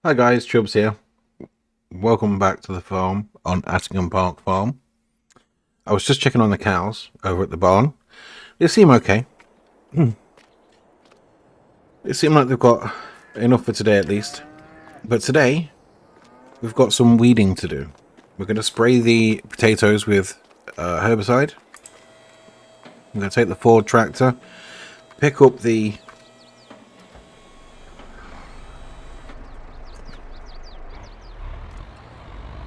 Hi guys, Chubbs here. Welcome back to the farm on Attingham Park Farm. I was just checking on the cows over at the barn. They seem okay. They seem like they've got enough for today at least. But today, we've got some weeding to do. We're going to spray the potatoes with herbicide. I'm going to take the Ford tractor, pick up the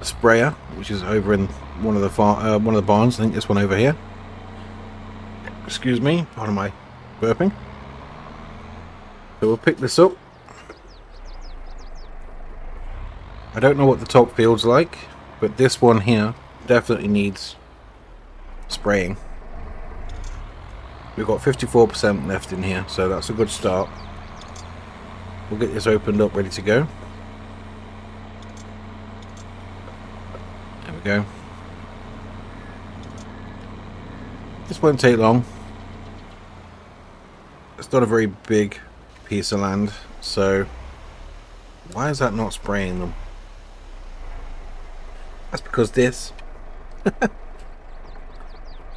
sprayer, which is over in one of the barns. I think this one over here. Excuse me, pardon my burping. So we'll pick this up. I don't know what the top field's like, but this one here definitely needs spraying. We've got 54% left in here, so that's a good start. We'll get this opened up, ready to go. There we go. This won't take long. It's not a very big piece of land, so why is that not spraying them? That's because this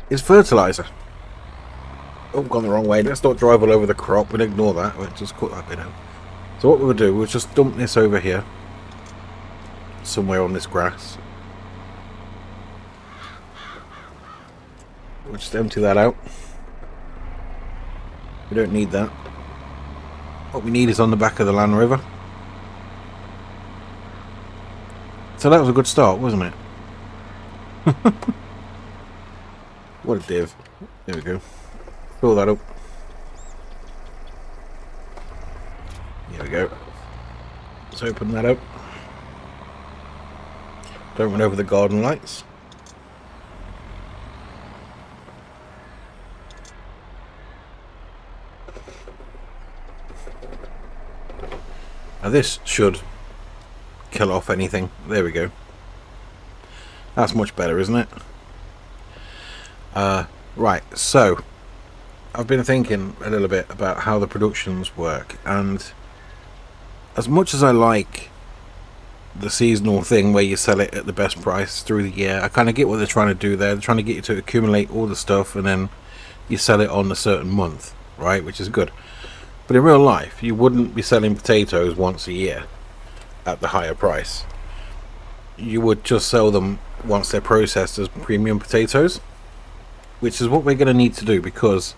is fertilizer. Oh, gone the wrong way. Let's not drive all over the crop. We'll ignore that. We'll just cut that bit out. So what we'll do, we'll just dump this over here, somewhere on this grass. We'll just empty that out. We don't need that. What we need is on the back of the Land Rover. So that was a good start, wasn't it? What a div. There we go. Fill that up. There we go. Let's open that up. Don't run over the garden lights. Now this should kill off anything. There we go. That's much better, isn't it? Right, so I've been thinking a little bit about how the productions work, and as much as I like the seasonal thing where you sell it at the best price through the year, I kind of get what they're trying to do there. They're trying to get you to accumulate all the stuff and then you sell it on a certain month, right? Which is good. But in real life, you wouldn't be selling potatoes once a year at the higher price. You would just sell them once they're processed as premium potatoes, which is what we're going to need to do, because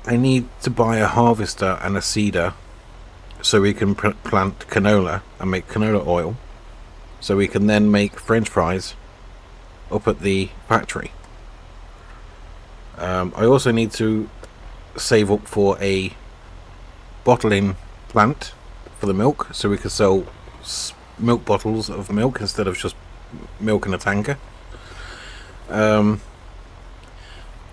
I need to buy a harvester and a seeder so we can plant canola and make canola oil, so we can then make French fries up at the factory. I also need to save up for a bottling plant for the milk, so we can sell milk bottles of milk instead of just milk in a tanker.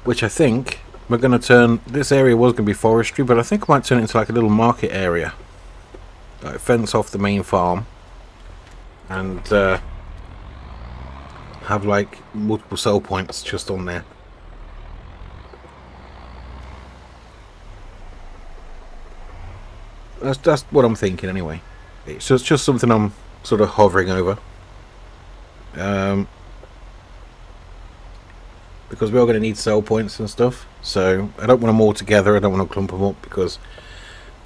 Which I think we're going to turn, this area was going to be forestry, but I think I might turn it into like a little market area, like fence off the main farm, and have like multiple sell points just on there. That's what I'm thinking anyway. It's just something I'm sort of hovering over, because we are going to need sell points and stuff, so I don't want them all together. I don't want to clump them up because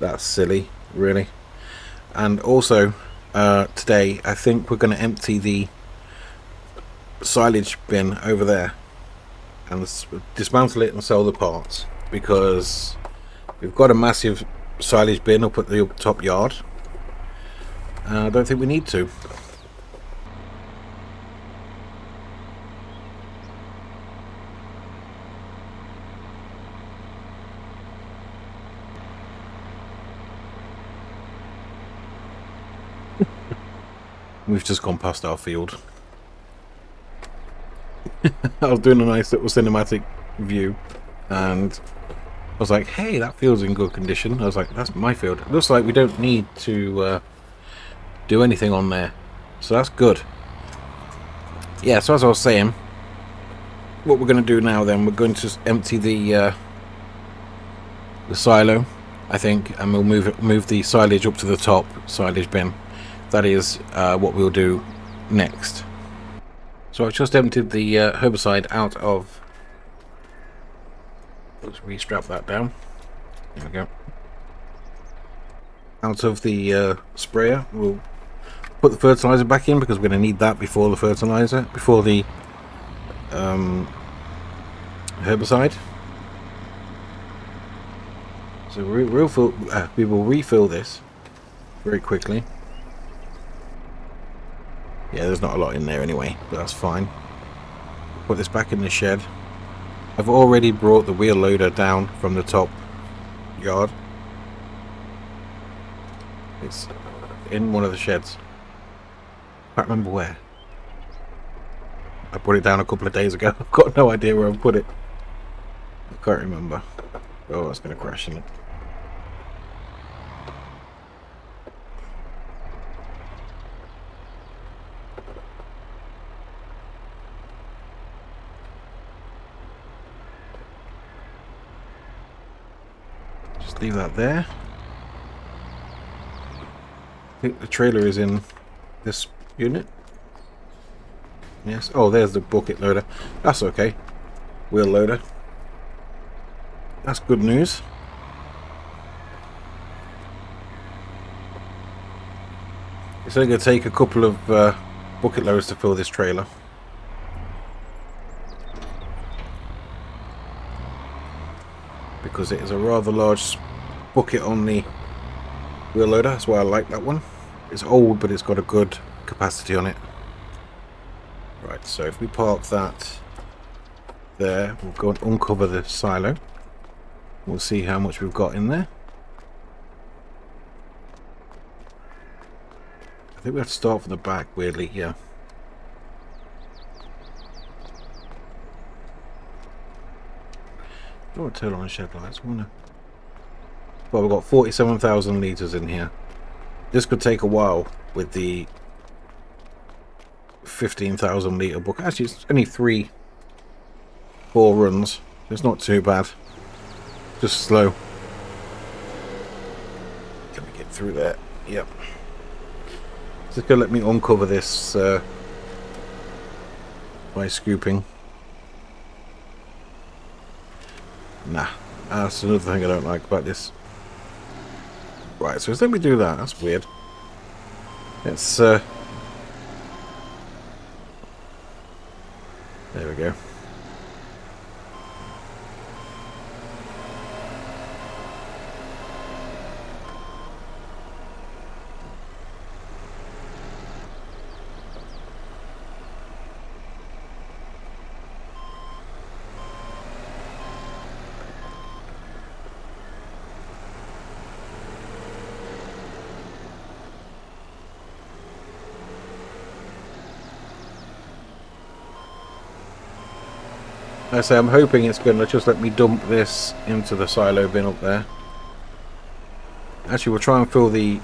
that's silly, really. And also today I think we're going to empty the silage bin over there and dismantle it and sell the parts, because we've got a massive silage bin up at the top yard. I don't think we need to. We've just gone past our field. I was doing a nice little cinematic view and I was like, hey, that field's in good condition. I was like, that's my field. It looks like we don't need to do anything on there, so that's good. Yeah, so as I was saying, what we're going to do now then, we're going to empty the silo, I think, and we'll move the silage up to the top silage bin. that is what we'll do next. So I've just emptied the herbicide out of... Let's restrap that down. There we go. Out of the sprayer. We'll put the fertilizer back in because we're going to need that before the fertilizer, before the herbicide. So we will refill this very quickly. Yeah, there's not a lot in there anyway, but that's fine. Put this back in the shed. I've already brought the wheel loader down from the top yard. It's in one of the sheds. I can't remember where. I put it down a couple of days ago. I've got no idea where I've put it. I can't remember. Oh, that's going to crash in it. Just leave that there. I think the trailer is in this unit. Yes. Oh, there's the bucket loader. That's okay. Wheel loader. That's good news. It's only going to take a couple of bucket loaders to fill this trailer. Because it is a rather large bucket on the wheel loader. That's why I like that one. It's old, but it's got a good capacity on it. Right, so if we park that there, we'll go and uncover the silo. We'll see how much we've got in there. I think we have to start from the back, weirdly, yeah. I don't want to turn on the shed lights. Well, we've got 47,000 litres in here. This could take a while with the 15,000 litre bucket. Actually, it's only 4 runs. It's not too bad. Just slow. Can we get through there? Yep. Just gonna let me uncover this by scooping. Nah, that's another thing I don't like about this. Right, so let me do that. That's weird. It's there we go. I say I'm hoping it's going to just let me dump this into the silo bin up there. Actually, we'll try and fill the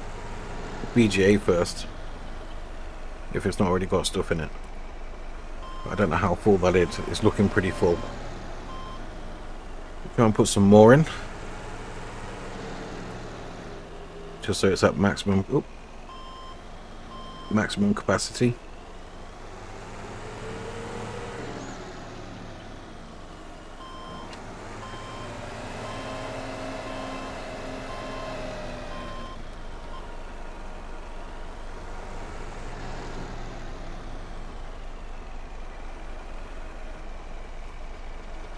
BGA first, if it's not already got stuff in it. But I don't know how full that is. It's looking pretty full. Try and put some more in, just so it's at maximum maximum capacity.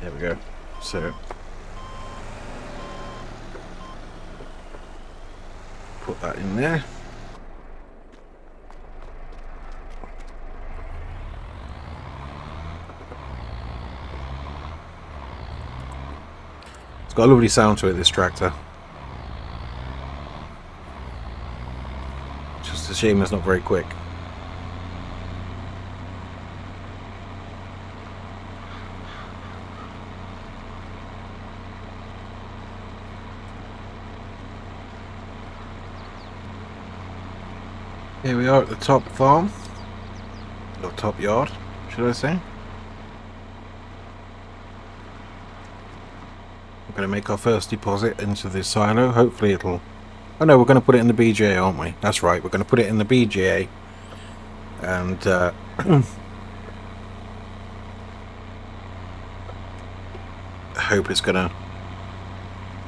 There we go. So put that in there. It's got a lovely sound to it, this tractor. Just a shame it's not very quick. Here we are at the top farm, or top yard, should I say. We're going to make our first deposit into the silo. Hopefully it'll Oh no, we're going to put it in the BGA, aren't we? That's right, we're going to put it in the BGA. And hope it's going to...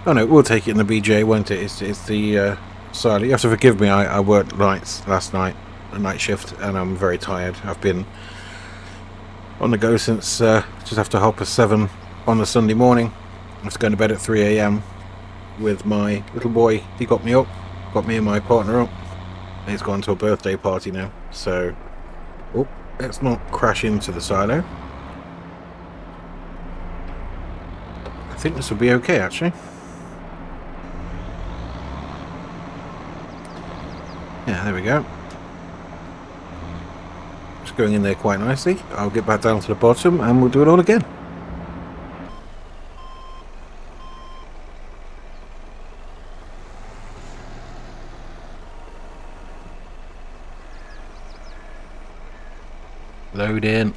Oh no, we'll take it in the BGA, won't it? It's the silage. You have to forgive me, I worked nights last night, a night shift, and I'm very tired. I've been on the go since just after 7:30 on the Sunday morning. I was going to bed at 3 a.m. with my little boy. He got me up, got me and my partner up. He's gone to a birthday party now, so oh, let's not crash into the silo. I think this will be okay, actually. Yeah, there we go. It's going in there quite nicely. I'll get back down to the bottom and we'll do it all again. Load in.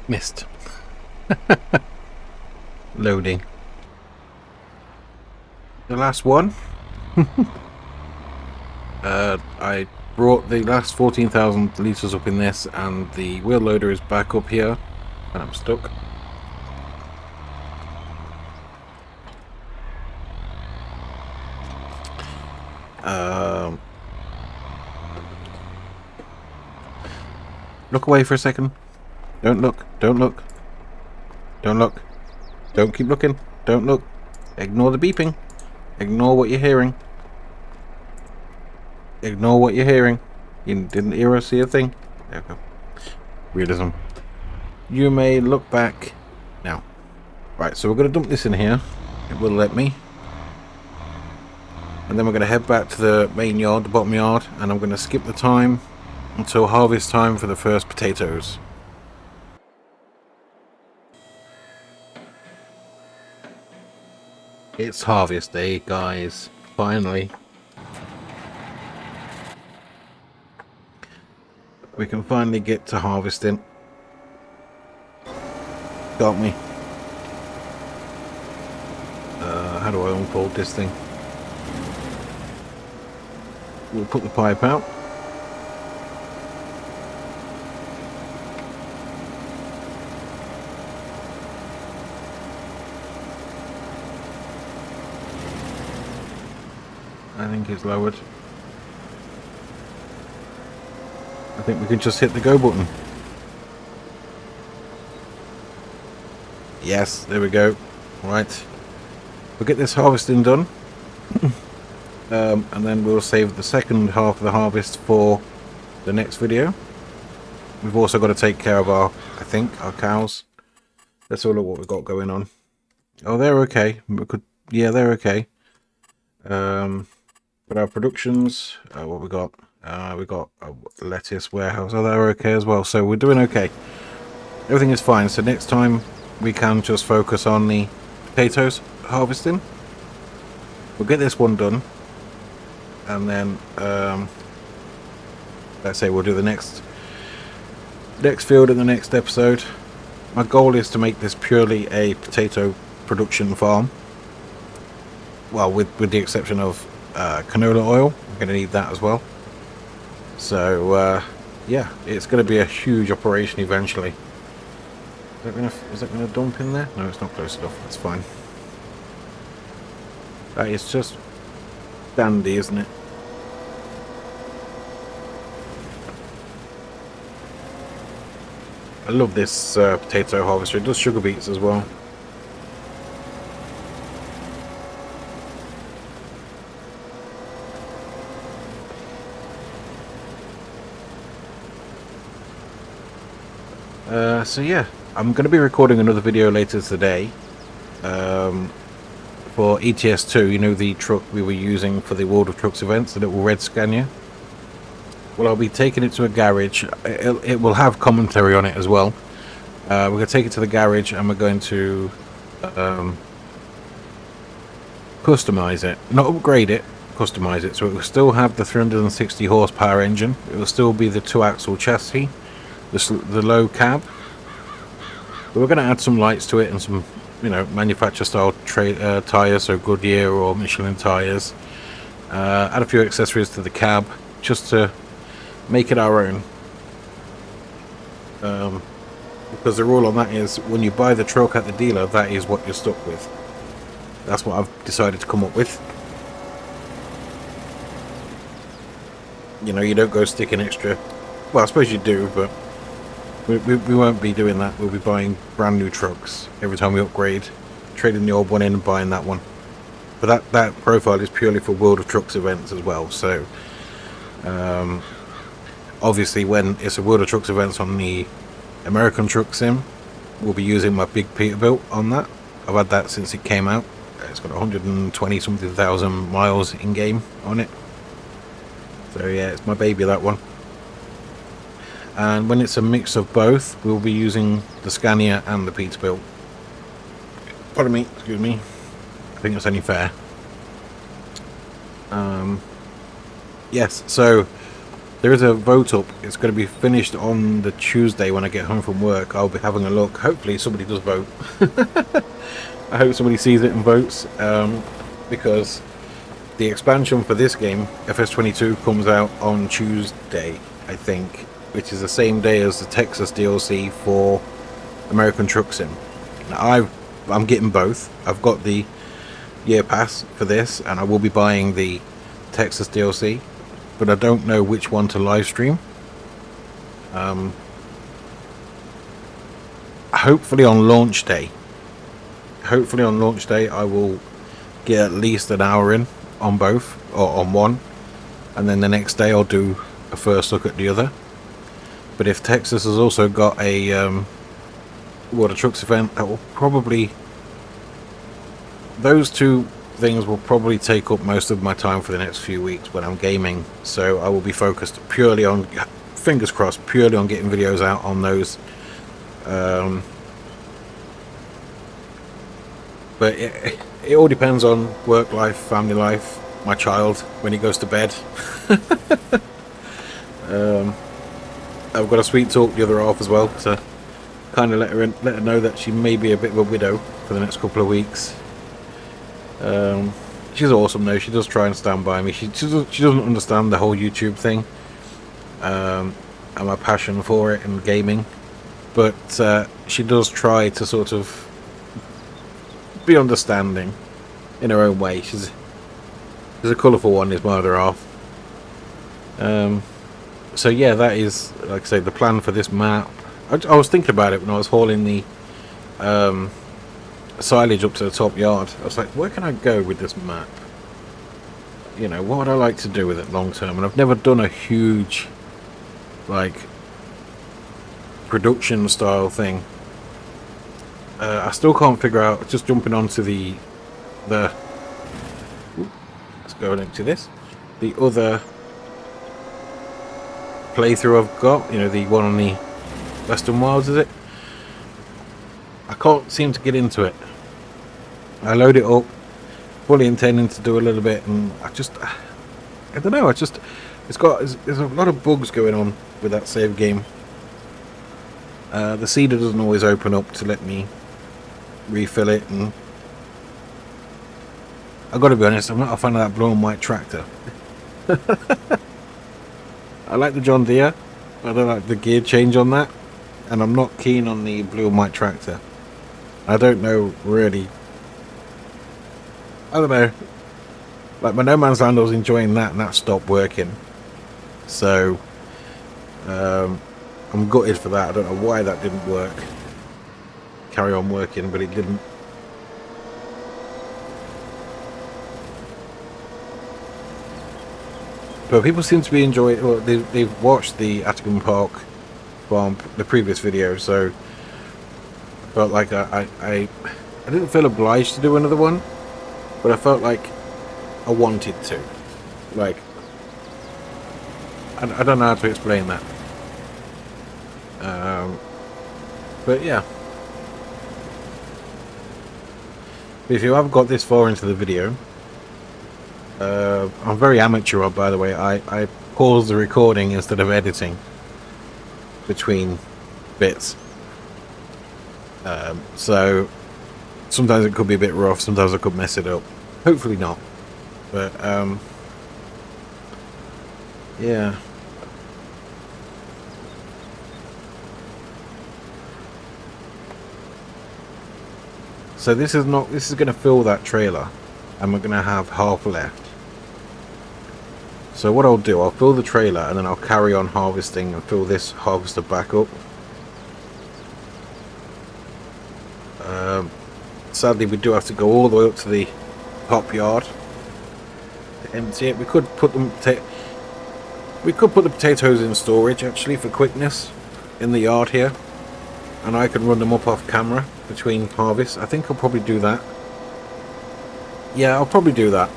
Missed. Loading. The last one. I brought the last 14,000 litres up in this, and the wheel loader is back up here, and I'm stuck. Look away for a second. Don't look. Don't look. Don't look. Don't keep looking. Don't look. Ignore the beeping. Ignore what you're hearing. Ignore what you're hearing. You didn't hear or see a thing. There we go. Realism. You may look back now. Right, so we're going to dump this in here. It will let me. And then we're going to head back to the main yard, the bottom yard, and I'm going to skip the time until harvest time for the first potatoes. It's harvest day, guys. Finally. We can finally get to harvesting. Can't we? How do I unfold this thing? We'll put the pipe out. I think it's lowered. I think we can just hit the go button. Yes, there we go. Right. We'll get this harvesting done. And then we'll save the second half of the harvest for the next video. We've also got to take care of our cows. Let's all look what we've got going on. Oh, they're okay. Yeah, they're okay. But our productions, what we got? We got a lettuce warehouse. Oh, they're okay as well. So we're doing okay. Everything is fine. So next time we can just focus on the potatoes harvesting. We'll get this one done, and then let's say we'll do the next field in the next episode. My goal is to make this purely a potato production farm. Well, with the exception of canola oil. I'm going to need that as well. So yeah, it's going to be a huge operation eventually. Is that going to dump in there? No, it's not close enough. That's fine. That is just dandy, isn't it? I love this potato harvester. It does sugar beets as well. So yeah, I'm going to be recording another video later today for ETS2, you know, the truck we were using for the World of Trucks events, the little red Scania. Well, I'll be taking it to a garage. It will have commentary on it as well. We're going to take it to the garage and we're going to customize it, not upgrade it, customize it. So it will still have the 360 horsepower engine. It will still be the 2-axle chassis, the low cab. But we're going to add some lights to it and some, you know, manufacturer style tires, so Goodyear or Michelin tires. Add a few accessories to the cab just to make it our own. Because the rule on that is when you buy the truck at the dealer, that is what you're stuck with. That's what I've decided to come up with. You know, you don't go sticking extra. Well, I suppose you do, but we won't be doing that. We'll be buying brand new trucks every time we upgrade, trading the old one in and buying that one. But that profile is purely for World of Trucks events as well. So obviously when it's a World of Trucks events on the American Truck Sim, we'll be using my big Peterbilt on that. I've had that since it came out. It's got 120 something thousand miles in game on it. So yeah, it's my baby, that one. And when it's a mix of both, we'll be using the Scania and the Peterbilt. Pardon me, excuse me. I think that's only fair. Yes, so There is a vote up. It's going to be finished on the Tuesday when I get home from work. I'll be having a look. Hopefully somebody does vote. I hope somebody sees it and votes, because the expansion for this game, FS22, comes out on Tuesday, I think, which is the same day as the Texas DLC for American Truck Sim. Now, I'm getting both. I've got the year pass for this, and I will be buying the Texas DLC, but I don't know which one to live stream. Hopefully on launch day. I will get at least an hour in on both, or on one, and then the next day I'll do a first look at the other. But if Texas has also got a World of Trucks event, that will probably, those two things will probably take up most of my time for the next few weeks when I'm gaming. So I will be focused purely on, fingers crossed, purely on getting videos out on those. But it all depends on work life, family life, my child when he goes to bed. I've got a sweet talk the other half as well, to kind of let her know that she may be a bit of a widow for the next couple of weeks. She's awesome though. She does try and stand by me. She doesn't understand the whole YouTube thing, and my passion for it and gaming, but she does try to sort of be understanding in her own way. She's a colourful one, is my other half. So yeah, that is, like I say, the plan for this map. I was thinking about it when I was hauling the silage up to the top yard. I was like, where can I go with this map? You know, what would I like to do with it long term? And I've never done a huge, like, production style thing. I still can't figure out, just jumping onto the let's go into this, the other playthrough I've got, you know, the one on the Western Wilds, is it? I can't seem to get into it. I load it up fully intending to do a little bit, and I don't know, there's a lot of bugs going on with that save game. The seeder doesn't always open up to let me refill it, and I've got to be honest, I'm not a fan of that blue and white tractor. I like the John Deere, I don't like the gear change on that, and I'm not keen on the blue and white tractor. I don't know really, I don't know, like my No Man's Land, I was enjoying that, and that stopped working, so I'm gutted for that. I don't know why that didn't carry on working, but it didn't. But people seem to be enjoying. Well, they've watched the Attingham Park farm, the previous video, so I felt like I didn't feel obliged to do another one, but I felt like I wanted to. Like, I don't know how to explain that. But yeah, if you haven't got this far into the video, I'm very amateur, by the way. I pause the recording instead of editing between bits, so sometimes it could be a bit rough, sometimes I could mess it up, hopefully not, but yeah. So this is going to fill that trailer, and we're going to have half left. So what I'll do, I'll fill the trailer, and then I'll carry on harvesting and fill this harvester back up. Sadly, we do have to go all the way up to the top yard to empty it. We could put the potatoes in storage, actually, for quickness in the yard here, and I can run them up off camera between harvests. I think I'll probably do that. Yeah, I'll probably do that,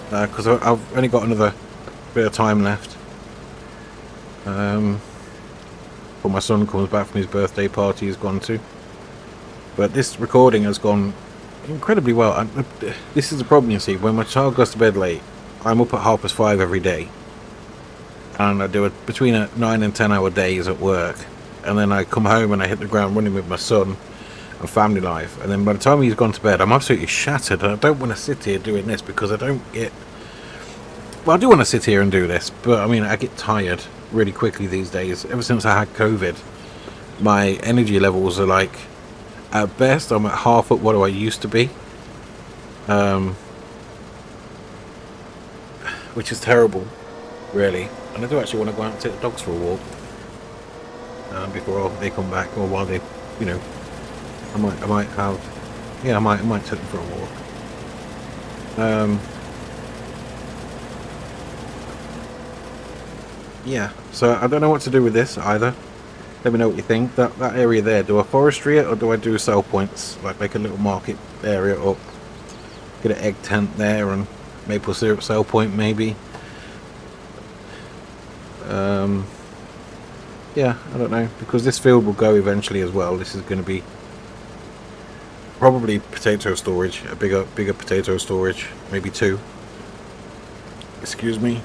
because I've only got another bit of time left. But my son comes back from his birthday party he's gone to. But this recording has gone incredibly well. This is the problem, you see. When my child goes to bed late, I'm up at 5:30 every day. and I do between a 9 and 10 hour days at work, and then I come home and I hit the ground running with my son and family life, and then by the time he's gone to bed I'm absolutely shattered, and I don't want to sit here doing this because I don't get, well, I do want to sit here and do this, but I mean, I get tired really quickly these days. Ever since I had COVID, my energy levels are like, at best I'm at half of what I used to be, which is terrible, really. And I do actually want to go out and take the dogs for a walk before they come back, or while they, you know, I might have, yeah, I might take them for a walk. Yeah, so I don't know what to do with this either. Let me know what you think. That area there, do I forestry it or do I do sell points? Like make a little market area up, get an egg tent there and maple syrup sell point maybe. Yeah, I don't know, because this field will go eventually as well. This is going to be probably potato storage, a bigger potato storage, maybe 2. Excuse me.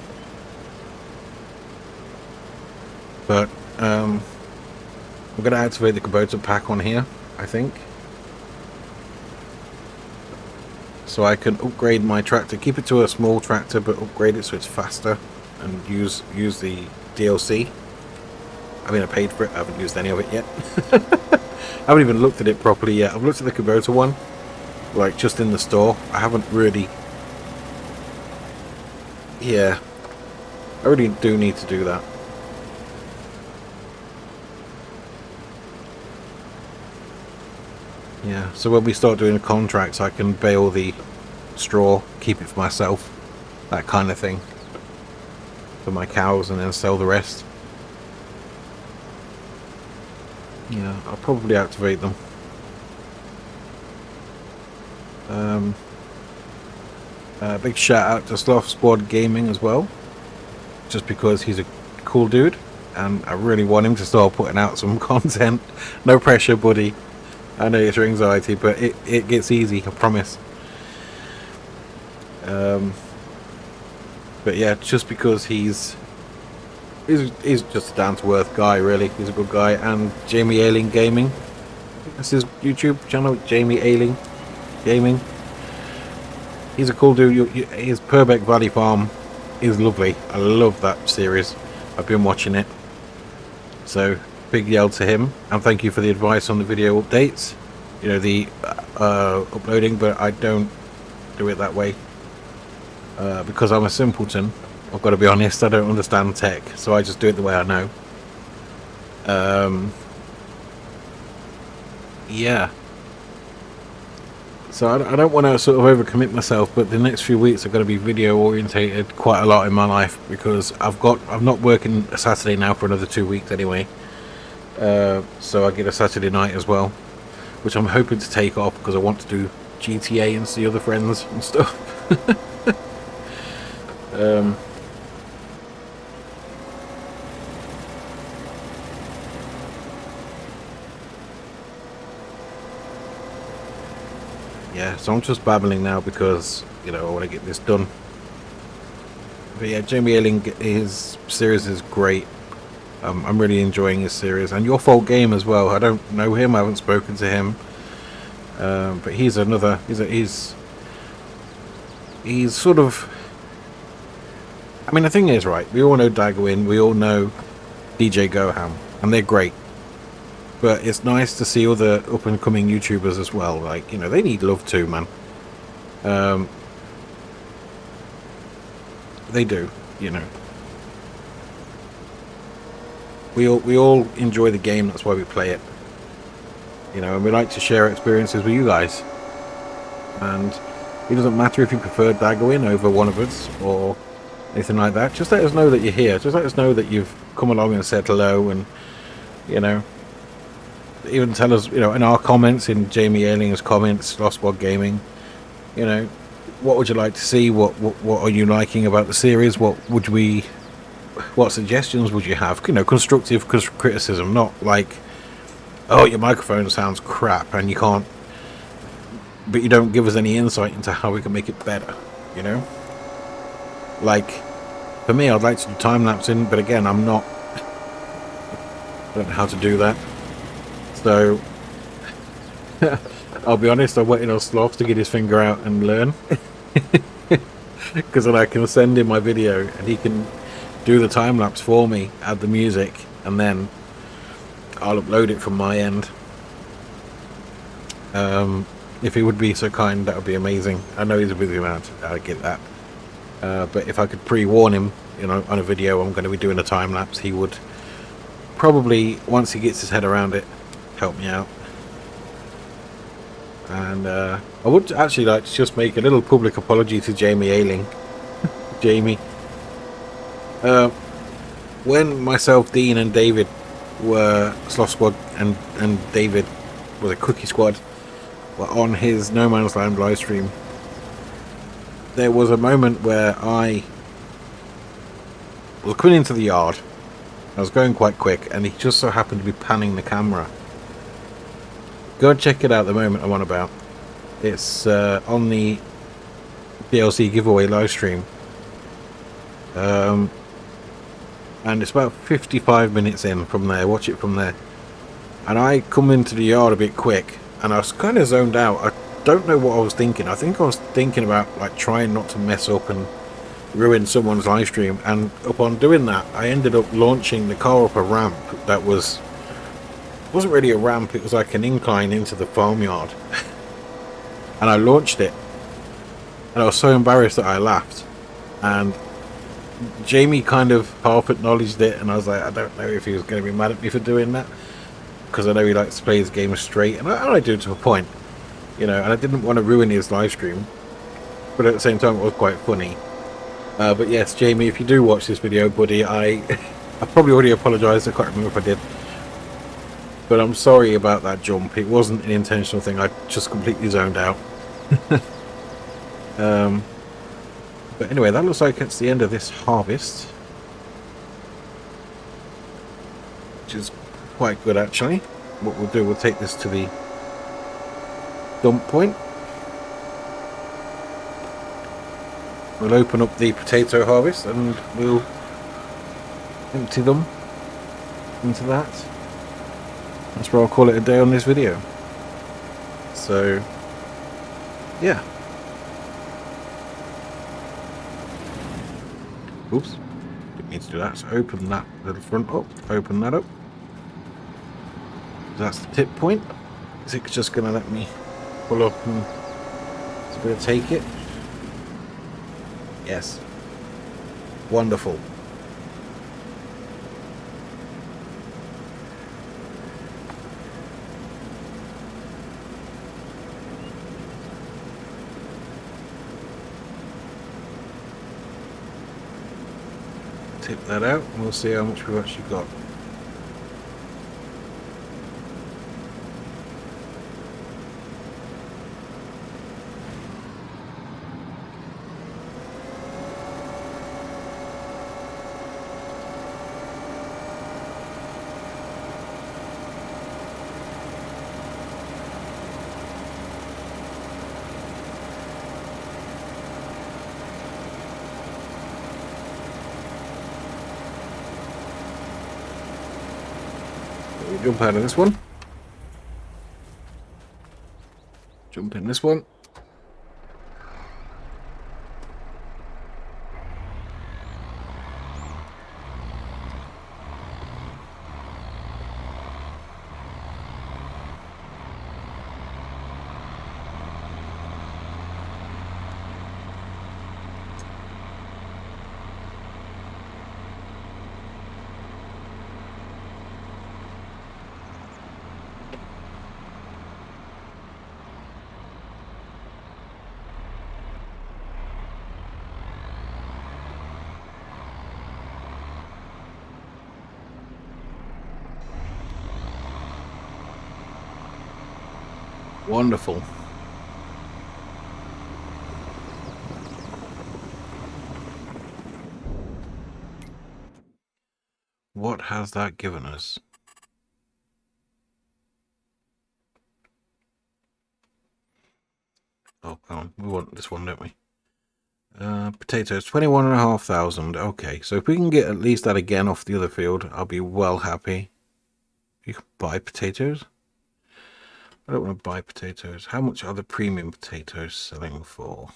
But I'm going to activate the Kubota pack on here, I think, so I can upgrade my tractor, keep it to a small tractor but upgrade it so it's faster, and use the DLC. I mean, I paid for it, I haven't used any of it yet. I haven't even looked at it properly yet. I've looked at the Kubota one, like just in the store. I haven't really, yeah, I really do need to do that. Yeah, so when we start doing the contracts, I can bale the straw, keep it for myself, that kind of thing, for my cows, and then sell the rest. Yeah, I'll probably activate them. Big shout out to Sloth Squad Gaming as well, just because he's a cool dude, and I really want him to start putting out some content. No pressure, buddy. I know it's your anxiety, but it gets easy, I promise. But yeah, just because he's just a down-to-earth guy, really. He's a good guy. And Jamie Ailing Gaming, that's his YouTube channel, Jamie Ailing Gaming. He's a cool dude. His Purbeck Valley Farm is lovely. I love that series. I've been watching it. So big yell to him, and thank you for the advice on the video updates. You know, the uploading, but I don't do it that way because I'm a simpleton. I've got to be honest. I don't understand tech, so I just do it the way I know. Yeah. So I don't want to sort of overcommit myself, but the next few weeks are going to be video orientated quite a lot in my life, because I'm not working a Saturday now for another 2 weeks anyway. So I get a Saturday night as well, which I'm hoping to take off because I want to do GTA and see other friends and stuff. Yeah, so I'm just babbling now because, you know, I want to get this done. But yeah, Jamie Ailing, his series is great. I'm really enjoying his series, and Your Fault Game as well. I don't know him, I haven't spoken to him, but he's another. He's sort of. I mean, the thing is, right? We all know Daggerwin, we all know DJ Goham, and they're great. But it's nice to see other up and coming YouTubers as well. Like, you know, they need love too, man. They do, you know. We all enjoy the game, that's why we play it. You know, and we like to share experiences with you guys. And it doesn't matter if you prefer Daggerwin over one of us or anything like that. Just let us know that you're here. Just let us know that you've come along and said hello, and, you know, even tell us, you know, in our comments, in Jamie Ailing's comments, Lost Squad Gaming, you know, what would you like to see? What are you liking about the series? What suggestions would you have? You know, constructive criticism, not like, oh, your microphone sounds crap and you can't, but you don't give us any insight into how we can make it better, you know? Like, For me, I'd like to do time lapsing, but again, I don't know how to do that. So I'll be honest, I'm waiting on Sloth to get his finger out and learn, because then I can send him my video and he can do the time lapse for me, add the music, and then I'll upload it from my end. If he would be so kind, that would be amazing. I know he's a busy man, I get that. But if I could pre-warn him, you know, on a video I'm going to be doing a time lapse, he would probably, once he gets his head around it, help me out. And I would actually like to just make a little public apology to Jamie Ailing. Jamie, when myself, Dean, and David were Sloth Squad, and David was a Cookie Squad, were on his No Man's Land live stream, there was a moment where I was coming into the yard. I was going quite quick, and he just so happened to be panning the camera. Go and check it out. The moment I'm on about, it's on the DLC giveaway live stream, and it's about 55 minutes in from there. Watch it from there. And I come into the yard a bit quick, and I was kind of zoned out. I don't know what I was thinking. I think I was thinking about like trying not to mess up and ruin someone's live stream, and upon doing that I ended up launching the car up a ramp that wasn't really a ramp, it was like an incline into the farmyard. And I launched it, and I was so embarrassed that I laughed, and Jamie kind of half acknowledged it, and I was like, I don't know if he was going to be mad at me for doing that, because I know he likes to play his game straight, and I do to a point, you know, and I didn't want to ruin his live stream, but at the same time it was quite funny. But yes, Jamie, if you do watch this video, buddy, I probably already apologised, I can't remember if I did. But I'm sorry about that jump. It wasn't an intentional thing. I just completely zoned out. But anyway, that looks like it's the end of this harvest, which is quite good actually. What we'll do, we'll take this to the dump point. We'll open up the potato harvest and we'll empty them into that. That's where I'll call it a day on this video. So, yeah. Oops, didn't mean to do that. So open that little front up, open that up. That's the tip point. Is it just going to let me pull up and be able to take it? Yes. Wonderful. Tip that out and we'll see how much we've actually got. Jump out of this one. Jump in this one. Wonderful. What has that given us? Oh, come on. We want this one, don't we? potatoes, 21,500. Okay, so if we can get at least that again off the other field, I'll be well happy. You can buy potatoes. I don't want to buy potatoes. How much are the premium potatoes selling for?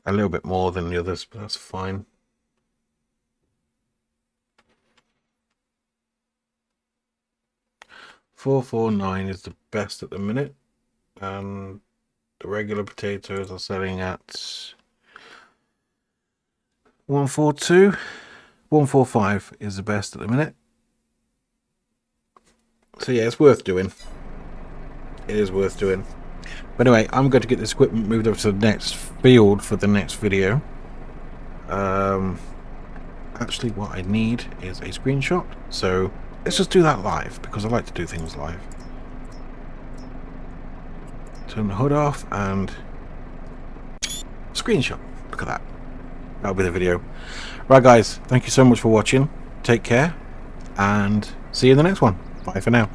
A little bit more than the others, but that's fine. $449 is the best at the minute, and the regular potatoes are selling at 142. 145 is the best at the minute. So yeah, it's worth doing. It is worth doing. But anyway, I'm going to get this equipment moved over to the next field for the next video. Actually, what I need is a screenshot. So let's just do that live, because I like to do things live. Turn the hood off and screenshot. Look at that. That'll be the video. Right, guys, thank you so much for watching. Take care and see you in the next one. Bye for now.